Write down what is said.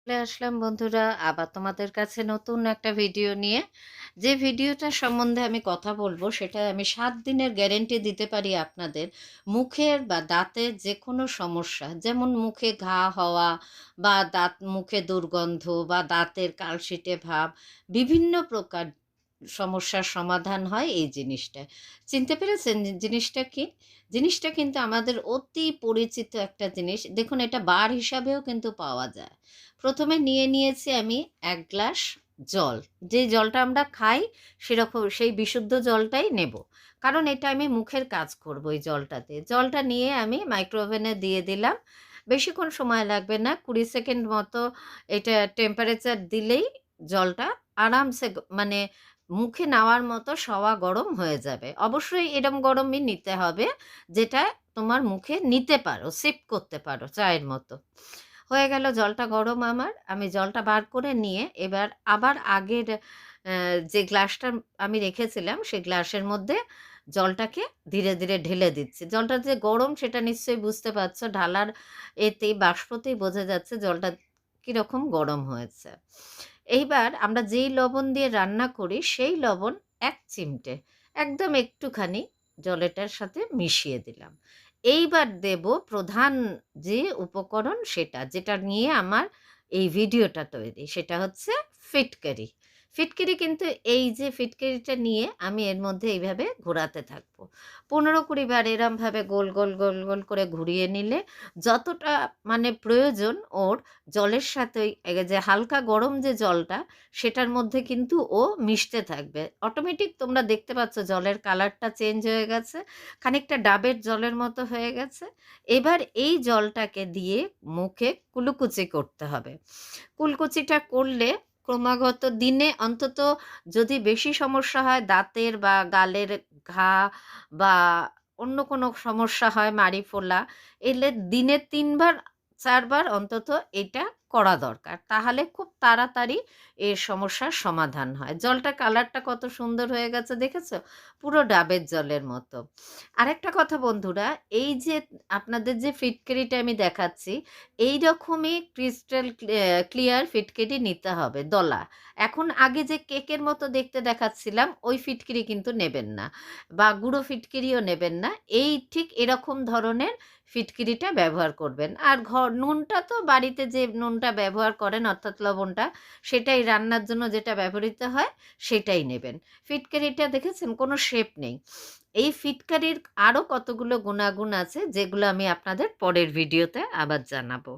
চলে আসলাম বন্ধুরা, আবার তোমাদের কাছে নতুন একটা ভিডিও নিয়ে। যে ভিডিওটা সম্বন্ধে আমি কথা বলবো সেটা আমি 7 দিনের গ্যারেন্টি দিতে পারি আপনাদের। মুখের বা দাঁতের যে কোনো সমস্যা, যেমন মুখে ঘা হওয়া বা দাঁত মুখে দুর্গন্ধ বা দাঁতের কালশিটে ভাব, বিভিন্ন প্রকার সমস্যার সমাধান হয় এই জিনিসটা। চিনতে পেরেছেন জিনিসটা কি? জিনিসটা কিন্তু আমাদের অতি পরিচিত একটা জিনিস। দেখুন, এটা বার হিসাবেও কিন্তু পাওয়া যায়। প্রথমে নিয়ে নিয়েছি আমি 1 গ্লাস জল। যে জলটা আমরা খাই সেরকম সেই বিশুদ্ধ জলটাই নেব, কারণ এটা আমি মুখের কাজ করব। এই জলটাতে জলটা নিয়ে আমি মাইক্রোওভেনে দিয়ে দিলাম। বেশিক্ষণ সময় লাগবে না, 20 সেকেন্ড মতো এটা টেম্পারেচার দিলেই জলটা আরামসে মানে মুখে নেওয়ার মতো সওয়া গরম হয়ে যাবে। অবশ্যই এরম গরমই নিতে হবে যেটা তোমার মুখে নিতে পারো, সিপ করতে পারো চায়ের মতো। হয়ে গেল জলটা গরম আমার। আমি জলটা বার করে নিয়ে এবার আবার আগের যে গ্লাসটা আমি রেখেছিলাম সেই গ্লাসের মধ্যে জলটাকে ধীরে ধীরে ঢেলে দিচ্ছি। জলটা যে গরম সেটা নিশ্চয়ই বুঝতে পারছো, ঢালার এতেই বাষ্পতেই বোঝা যাচ্ছে জলটা কীরকম গরম হয়েছে। এইবার আমরা যেই লবণ দিয়ে রান্না করি সেই লবণ 1 চিমটে একদম একটুখানি জলেটার সাথে মিশিয়ে দিলাম। এইবার দেব প্রধান যে উপকরণ, সেটা যেটা নিয়ে আমার এই ভিডিওটা তৈরি, সেটা হচ্ছে ফিটকারি। ফিটকিরি কিন্তু এই যে ফিটকিরিটা নিয়ে আমি এর মধ্যে এইভাবে ঘোরাতে থাকবো 15-20 বার। এরমভাবে গোল গোল গোল গোল করে ঘুরিয়ে নিলে যতটা মানে প্রয়োজন ওর, জলের সাথে ওই যে হালকা গরম যে জলটা সেটার মধ্যে কিন্তু ও মিশতে থাকবে। অটোমেটিক তোমরা দেখতে পাচ্ছ জলের কালারটা চেঞ্জ হয়ে গেছে, খানিকটা ডাবের জলের মতো হয়ে গেছে। এবার এই জলটাকে দিয়ে মুখে কুলুকুচি করতে হবে। কুলকুচিটা করলে ক্রমাগত দিনে অন্তত, যদি বেশি সমস্যা হয় দাঁতের বা গালের ঘা বা অন্য কোনো সমস্যা হয় মাড়ি ফোলা, এলে দিনে 3 বার 4 বার অন্তত এটা করা দরকার। তাহলে খুব তাড়াতাড়ি এর সমস্যার সমাধান হয়। জলটার কালারটা কত সুন্দর হয়ে গেছে দেখেছো? পুরো ডাবের জলের মতো। আরেকটা কথা বন্ধুরা, এই যে আপনাদের যে ফিটকিরিটা আমি দেখাচ্ছি, এই রকমই ক্রিস্টাল ক্লিয়ার ফিটকিরি নিতে হবে, দলা। এখন আগে যে কেকের মতো দেখতে দেখাচ্ছিলাম ওই ফিটকিরি কিন্তু নেবেন না, বা গুঁড়ো ফিটকিরিও নেবেন না। এই ঠিক এরকম ধরনের ফিটকিরিটা ব্যবহার করবেন। আর নুনটা তো বাড়িতে যে নুনটা ব্যবহার করেন অর্থাৎ লবণটা, সেটাই রান্নার জন্য যেটা ব্যবহৃত হয় সেটাই নেবেন। ফিটকিরিটা দেখেছেন কোনো শেপ নেই। এই ফিটকারির আরও কতগুলো গুণাগুণ আছে যেগুলো আমি আপনাদের পরের ভিডিওতে আবার জানাবো।